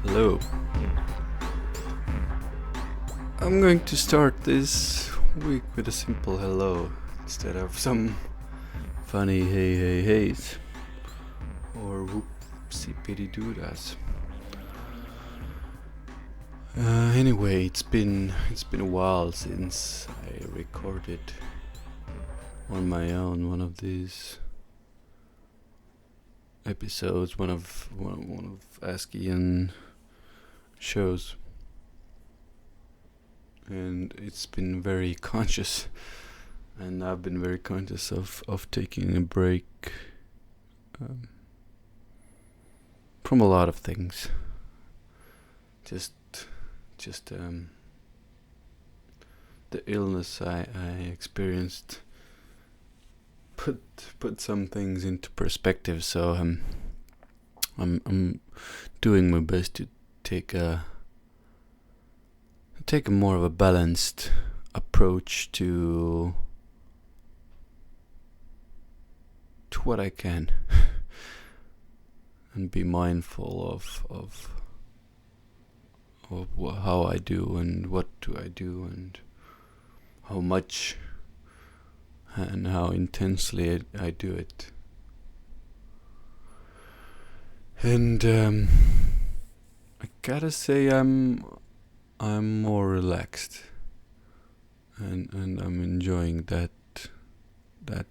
Hello. I'm going to start this week with a simple hello instead of some funny hey heys or whoopsie pity doodas. Anyway, it's been a while since I recorded on my own one of these episodes, one of Ask Ian shows, and it's been very conscious, and I've been very conscious of taking a break from a lot of things. Just the illness I experienced put some things into perspective. So I'm doing my best to take a more of a balanced approach to what I can, and be mindful of how I do and what do I do and how much and how intensely I do it. And I gotta say I'm more relaxed, and I'm enjoying that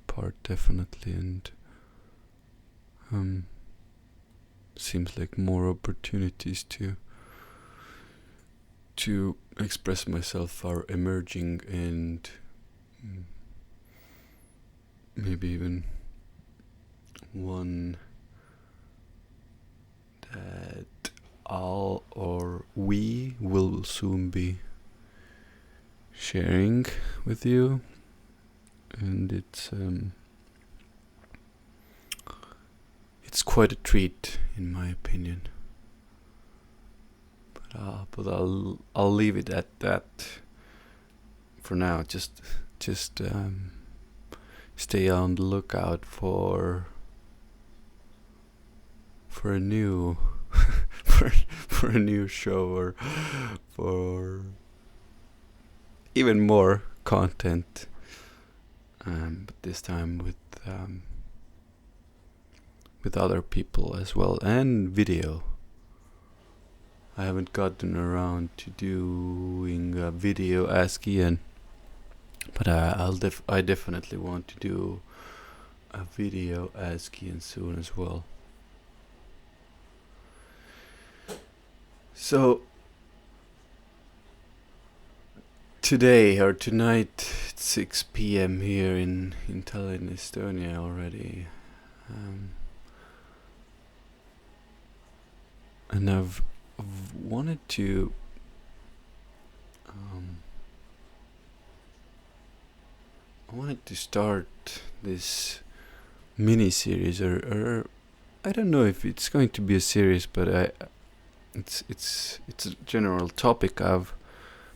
part definitely, and seems like more opportunities to express myself are emerging, and maybe even one that we will soon be sharing with you, and it's quite a treat in my opinion. But I'll leave it at that for now. Just stay on the lookout for a new for a new show, or for even more content, but this time with other people as well, and video. I haven't gotten around to doing a video Ask Ian, but I definitely want to do a video Ask Ian soon as well. So today or tonight at 6 p.m. here in Tallinn, Estonia already, and I've wanted to start this mini series, or I don't know if it's going to be a series, but it's a general topic I've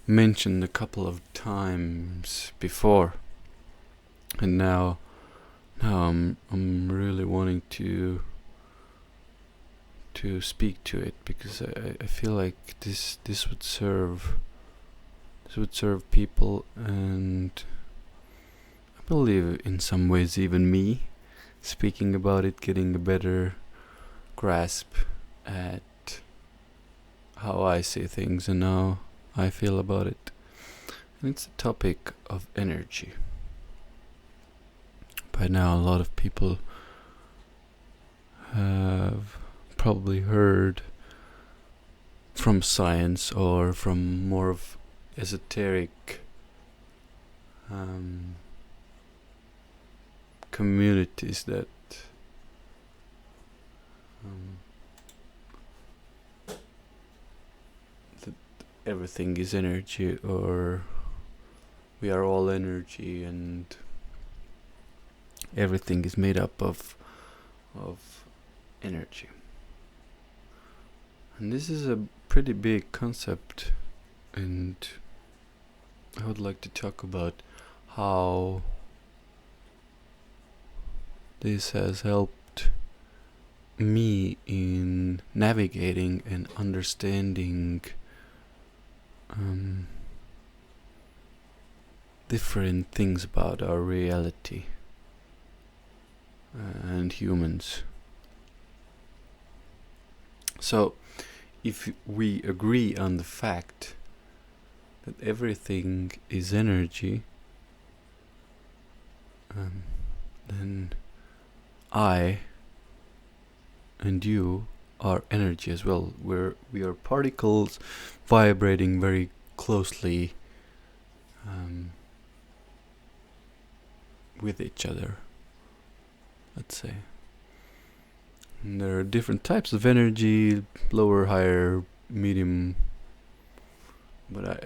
mentioned a couple of times before, and now I'm really wanting to speak to it, because I feel like this would serve people, and I believe in some ways even me, speaking about it, getting a better grasp at how I see things and how I feel about it. And it's a topic of energy. By now a lot of people have probably heard from science or from more of esoteric communities that everything is energy, or we are all energy, and everything is made up of energy. And this is a pretty big concept, and I would like to talk about how this has helped me in navigating and understanding different things about our reality and humans. So, if we agree on the fact that everything is energy, then I and you are energy as well. We are particles vibrating very closely with each other, let's say. And there are different types of energy, lower, higher, medium, but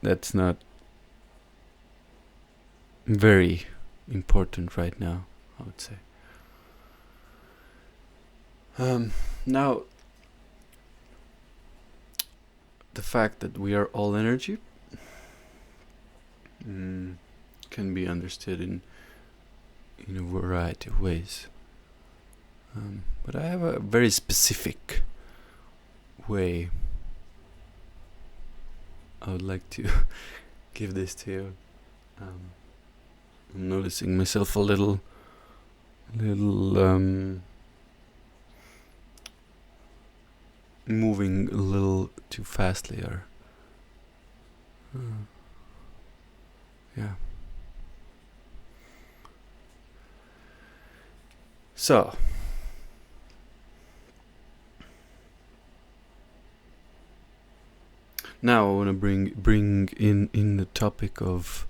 that's not very important right now, I would say. Now, the fact that we are all energy can be understood in a variety of ways. But I have a very specific way I would like to give this to you. I'm noticing myself a little moving a little too fastly, or yeah. So, now I want to bring in the topic of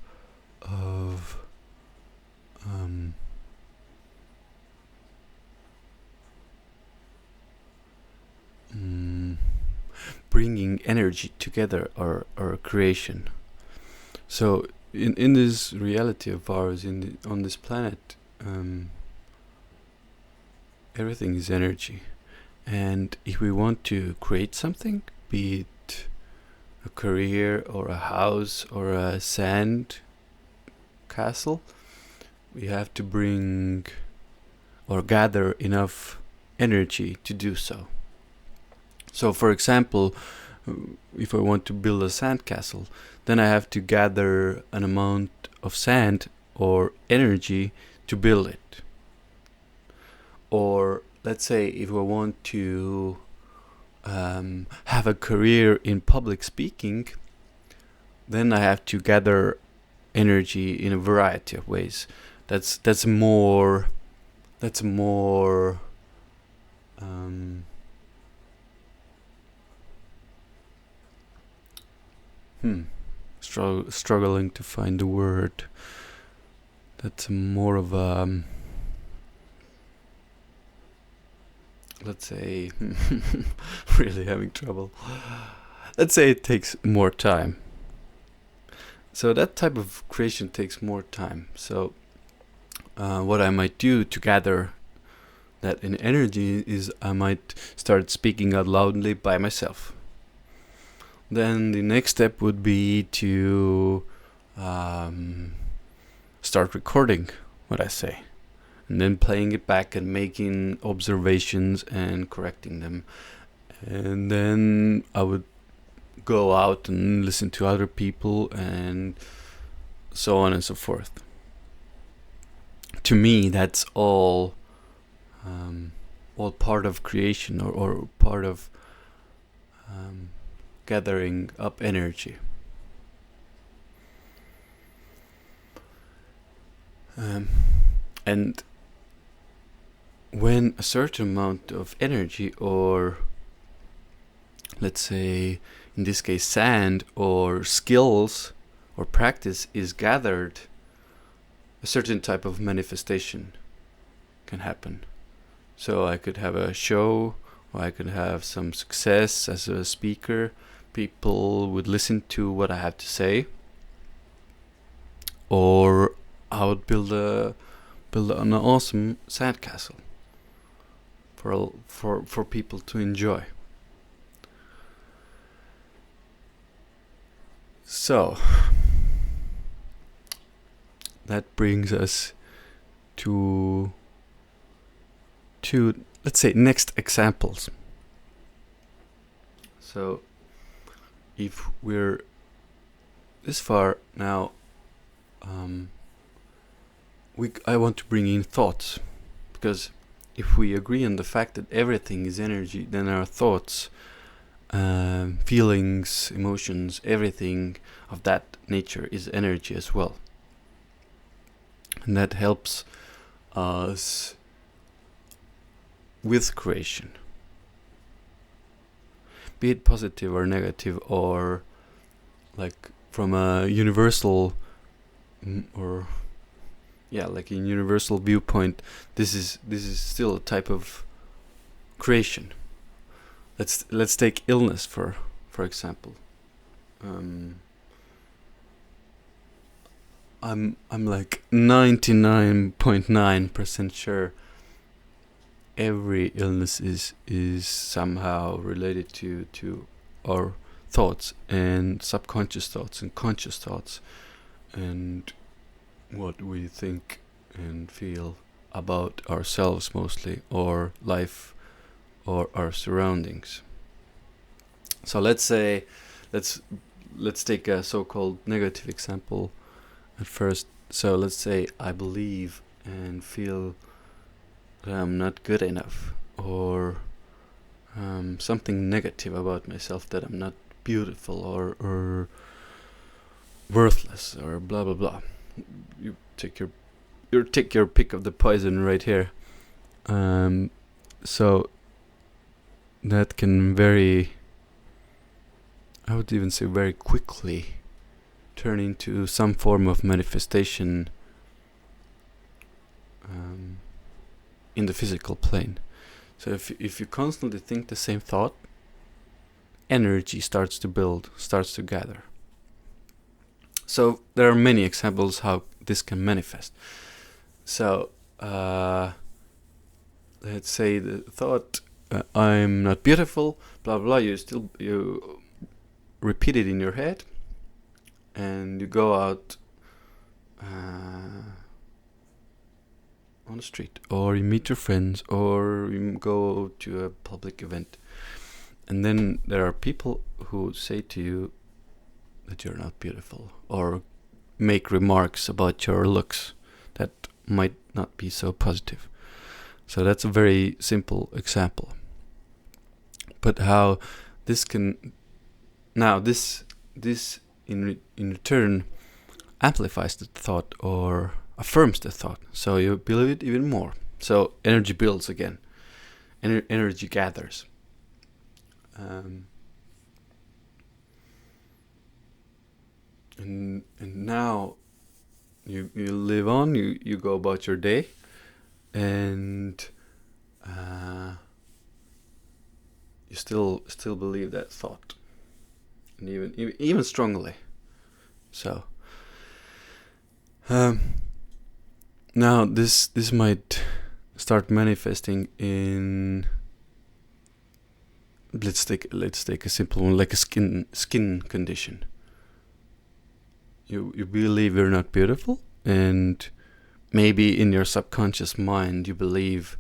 bringing energy together, or creation. So in this reality of ours, on this planet, everything is energy, and if we want to create something, be it a career or a house or a sand castle, we have to bring or gather enough energy to do so. So, for example, if I want to build a sandcastle, then I have to gather an amount of sand or energy to build it. Or let's say if I want to have a career in public speaking, then I have to gather energy in a variety of ways. That's more struggling to find the word. That's more of a, let's say, really having trouble. Let's say it takes more time. So that type of creation takes more time. So what I might do to gather that in energy is I might start speaking out loudly by myself. Then the next step would be to start recording what I say, and then playing it back and making observations and correcting them. And then I would go out and listen to other people, and so on and so forth. To me, that's all part of creation, or part of gathering up energy. And when a certain amount of energy, or let's say in this case sand, or skills or practice is gathered, a certain type of manifestation can happen. So I could have a show, or I could have some success as a speaker. People would listen to what I have to say, or I would build an awesome sandcastle for people to enjoy. So that brings us to let's say next examples. So if we're this far now, I want to bring in thoughts, because if we agree on the fact that everything is energy, then our thoughts, feelings, emotions, everything of that nature is energy as well. And that helps us with creation, be it positive or negative, or like from a universal or like a universal viewpoint. This is still a type of creation. Let's take illness for example. I'm like 99.9% sure every illness is somehow related to our thoughts, and subconscious thoughts and conscious thoughts, and what we think and feel about ourselves mostly, or life, or our surroundings. So let's take a so-called negative example at first. So let's say I believe and feel that I'm not good enough, or something negative about myself, that I'm not beautiful or worthless, or blah blah blah. You take your pick of the poison right here. So that can I would even say very quickly turn into some form of manifestation in the physical plane. So if you constantly think the same thought, energy starts to build, starts to gather. So there are many examples how this can manifest. So let's say the thought, I'm not beautiful, blah blah, you repeat it in your head, and you go out on the street, or you meet your friends, or you go to a public event, and then there are people who say to you that you're not beautiful, or make remarks about your looks that might not be so positive. So that's a very simple example. But how this can now this in return amplifies the thought, or affirms the thought, so you believe it even more. So energy builds again, energy gathers. And now you live on, you go about your day, and you still believe that thought, and even strongly. So now this might start manifesting in, let's take a simple one, like a skin condition. You believe you're not beautiful, and maybe in your subconscious mind you believe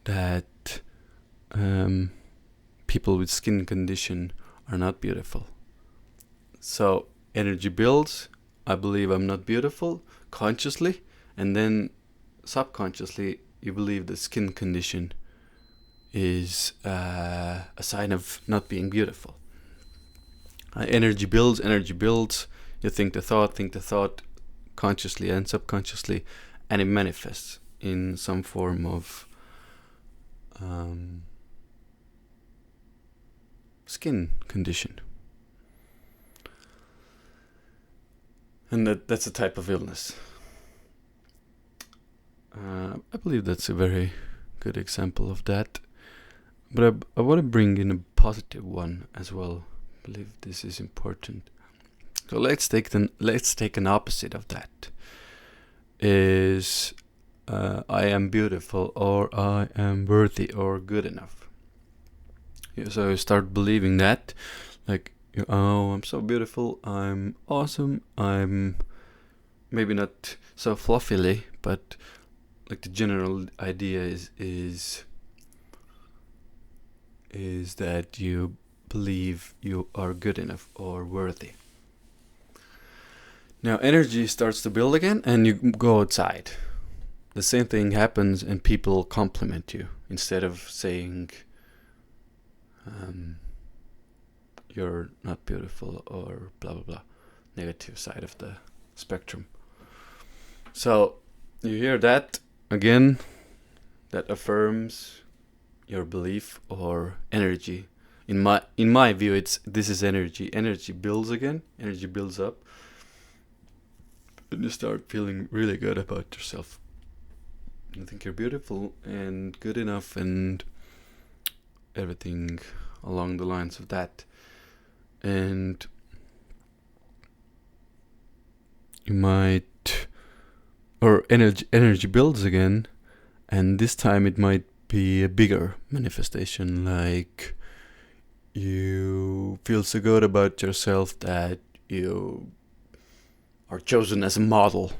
that people with skin condition are not beautiful. So energy builds. I believe I'm not beautiful, consciously, and then subconsciously you believe the skin condition is a sign of not being beautiful. Energy builds. You think the thought consciously and subconsciously, and it manifests in some form of skin condition. And that's a type of illness. I believe that's a very good example of that. But I want to bring in a positive one as well. I believe this is important. So let's take an opposite of that. Is I am beautiful, or I am worthy, or good enough. So you start believing that, like, oh, I'm so beautiful, I'm awesome, I'm maybe not so fluffily, but like the general idea is is that you believe you are good enough or worthy. Now energy starts to build again and you go outside. The same thing happens and people compliment you instead of saying you're not beautiful or blah blah blah, negative side of the spectrum. So you hear that again, that affirms your belief or energy. In my view, this is energy. Energy builds again. Energy builds up, and you start feeling really good about yourself. You think you're beautiful and good enough, and everything along the lines of that. And you might, or energy builds again, and this time it might be a bigger manifestation, like you feel so good about yourself that you are chosen as a model,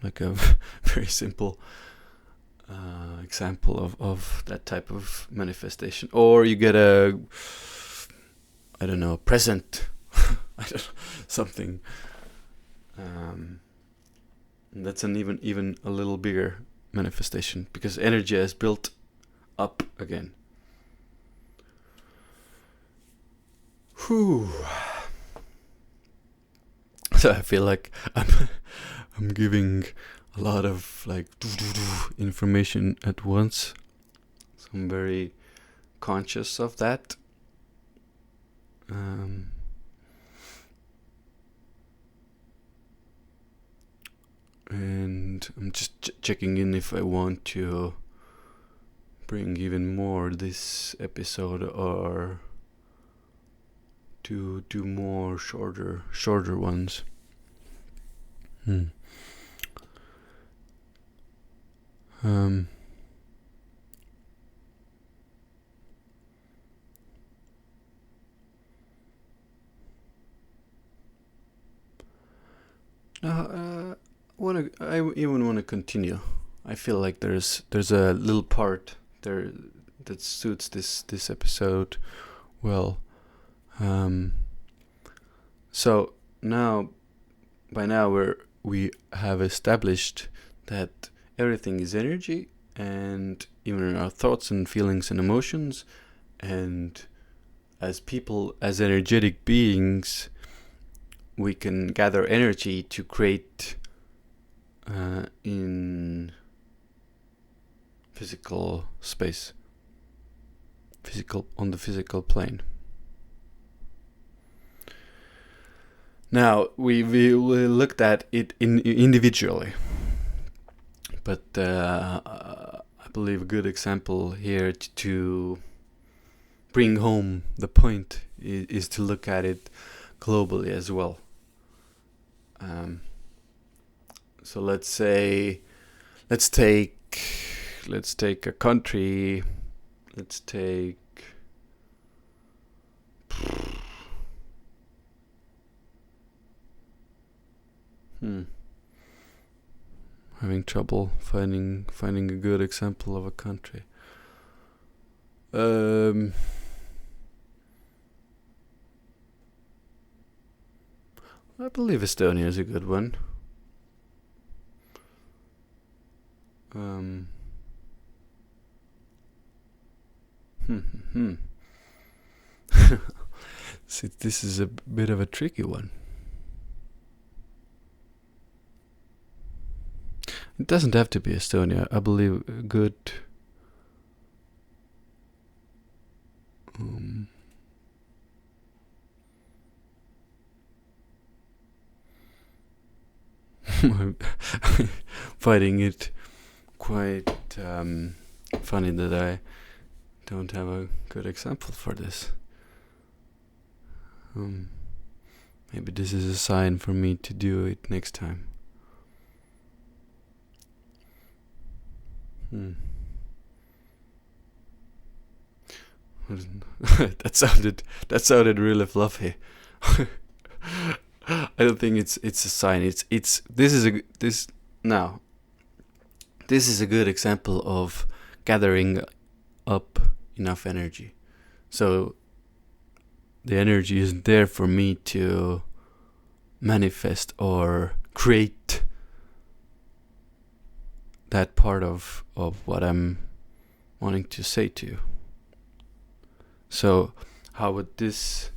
like a very simple example of that type of manifestation. Or you get a present, something. That's an even a little bigger manifestation because energy has built up again. Whew. So I feel like I'm giving a lot of like information at once. So I'm very conscious of that. And I'm just checking in if I want to bring even more this episode or to do more shorter ones. I even want to continue. I feel like there's a little part there that suits this episode well. So by now we have established that everything is energy, and even our thoughts and feelings and emotions, and as people, as energetic beings, we can gather energy to create in physical space, on the physical plane. Now we looked at it individually, but I believe a good example here to bring home the point is to look at it globally as well. So let's take a country. Let's take having trouble finding a good example of a country. I believe Estonia is a good one. See, this is a bit of a tricky one. It doesn't have to be Estonia. I believe a good finding it quite funny that I don't have a good example for this. Maybe this is a sign for me to do it next time. That sounded really fluffy. I don't think it's a sign. This is a good example of gathering up enough energy. So the energy isn't there for me to manifest or create that part of what I'm wanting to say to you. So how would this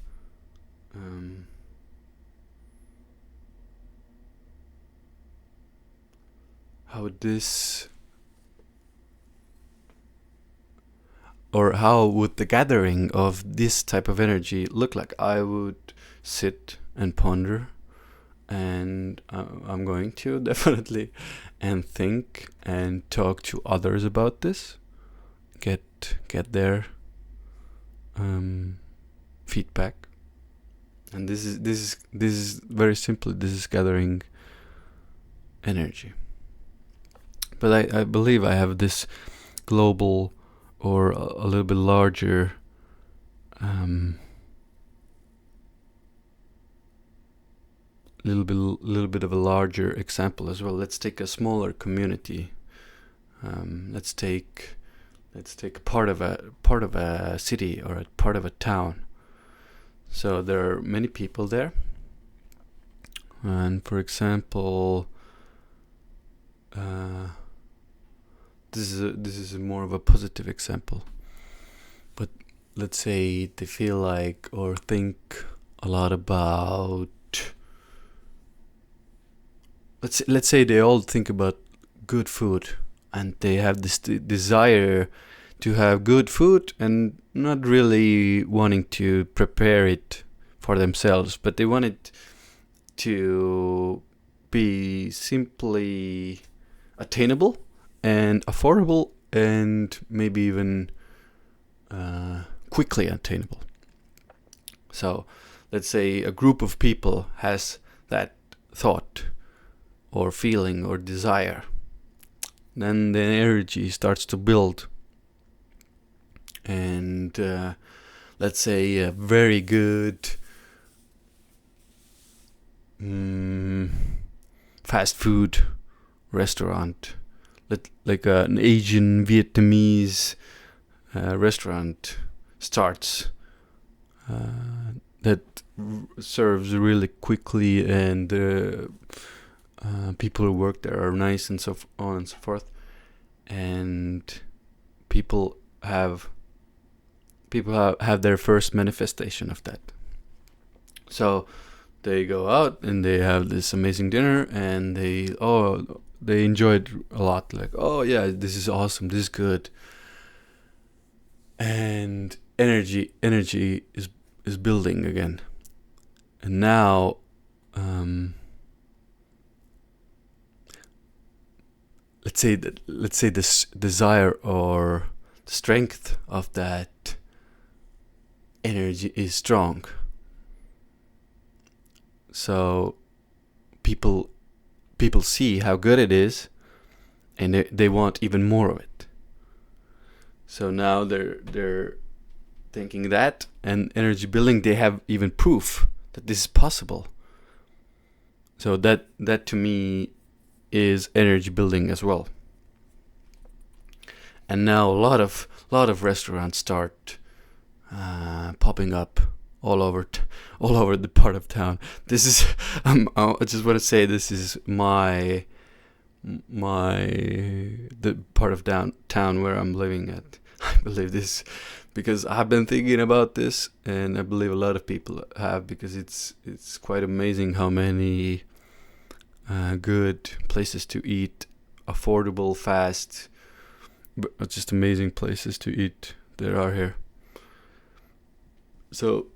how would this or how would the gathering of this type of energy look like? I would sit and ponder, and I'm going to definitely, and think and talk to others about this, get their feedback. And this is very simple. This is gathering energy. But I believe I have this global or a little bit larger little bit of a larger example as well. Let's take a smaller community. Let's take a part of a city or a part of a town. So there are many people there, and for example, this is more of a positive example. But let's say they feel like or think a lot about. Let's say they all think about good food, and they have this desire to have good food and not really wanting to prepare it for themselves, but they want it to be simply attainable and affordable and maybe even quickly attainable. So let's say a group of people has that thought or feeling or desire. Then the energy starts to build, and let's say a very good fast food restaurant, like an Asian Vietnamese restaurant starts that serves really quickly, and people who work there are nice, and so on and so forth, and people have their first manifestation of that. So they go out and they have this amazing dinner, and they enjoy it a lot. Like, oh yeah, this is awesome, this is good, and energy is building again. And now let's say this desire or the strength of that energy is strong. So people see how good it is, and they want even more of it. So now they're thinking that, and energy building, they have even proof that this is possible. So that to me is energy building as well. And now a lot of restaurants start popping up all over the part of town. This is I just want to say, this is the part of downtown where I'm living at. I believe this because I've been thinking about this, and I believe a lot of people have, because it's quite amazing how many good places to eat, affordable, fast, but just amazing places to eat there are here. So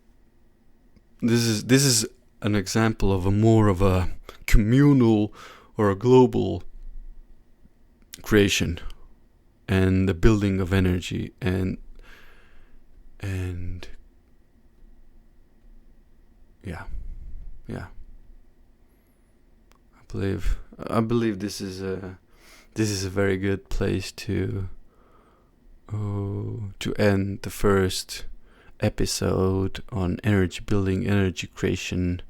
this is an example of a more of a communal or a global creation, and the building of energy, and yeah. I believe this is a very good place to end the first episode on energy building, energy creation,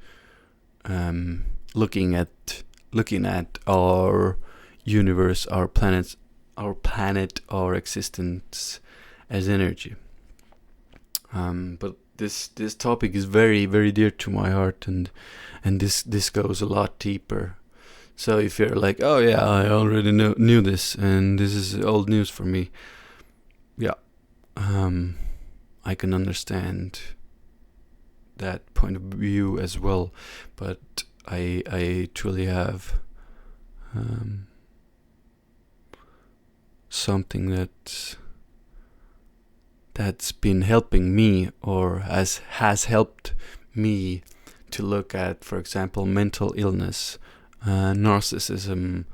looking at our universe, our planet, our existence as energy. But this topic is very, very dear to my heart, and this goes a lot deeper. So if you're like, oh yeah, I already knew this, and this is old news for me, yeah, I can understand that point of view as well. But I truly have something that's been helping me, or has helped me to look at, for example, mental illness, narcissism,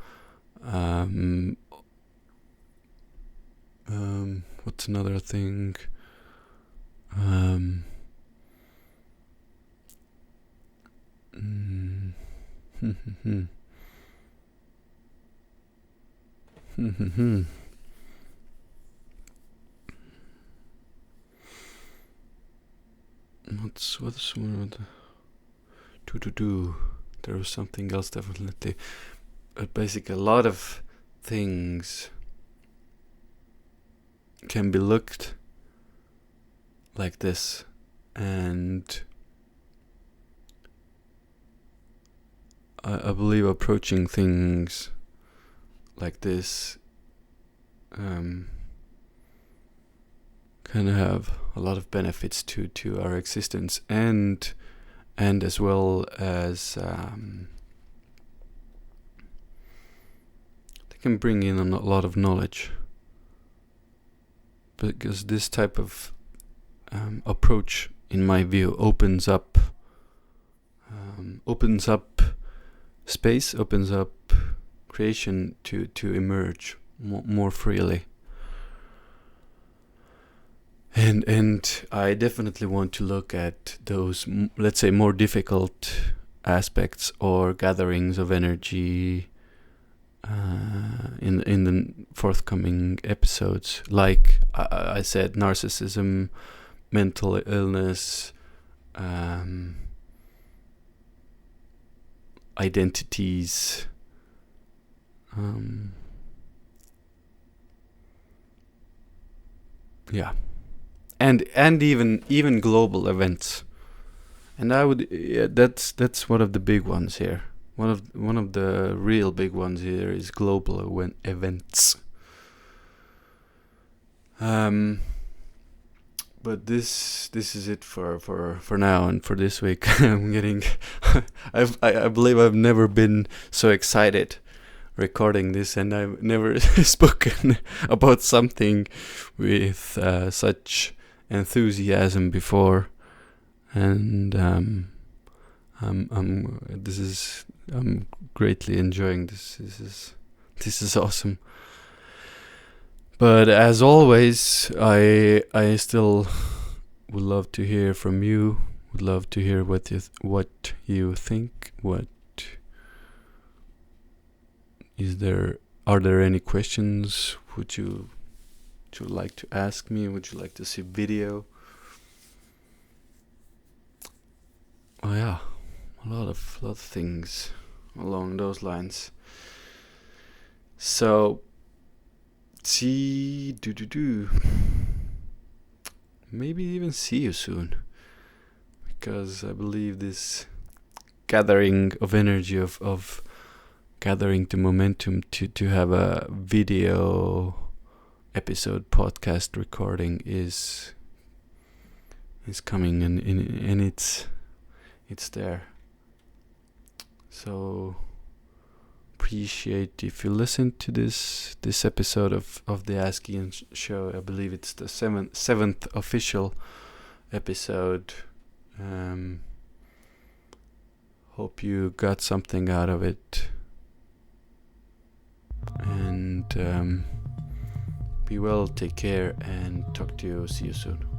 what's another thing? What's one of the do? There was something else definitely, but basically a lot of things can be looked like this, and I believe approaching things like this can have a lot of benefits to our existence, and as well as they can bring in a lot of knowledge, because this type of approach, in my view, opens up space, opens up creation to emerge more freely. And I definitely want to look at those, let's say, more difficult aspects or gatherings of energy in the forthcoming episodes. Like I said, narcissism, mental illness, identities, yeah, and even global events. And I would, that's one of the big ones here. One of the real big ones here is global events. But this is it for now and for this week. I'm getting, I believe I've never been so excited recording this, and I've never spoken about something with such enthusiasm before. And I'm greatly enjoying this. This is awesome. But as always, I still would love to hear from you. Would love to hear what you think. Are there any questions? Would you like to ask me? Would you like to see video? Oh yeah, a lot of things along those lines. So maybe even see you soon, because I believe this gathering of energy of gathering the momentum to have a video episode podcast recording is coming, and it's there. So appreciate if you listen to this episode of the Ask Ian show. I believe it's the seventh official episode. Hope you got something out of it, and be well, take care, and see you soon.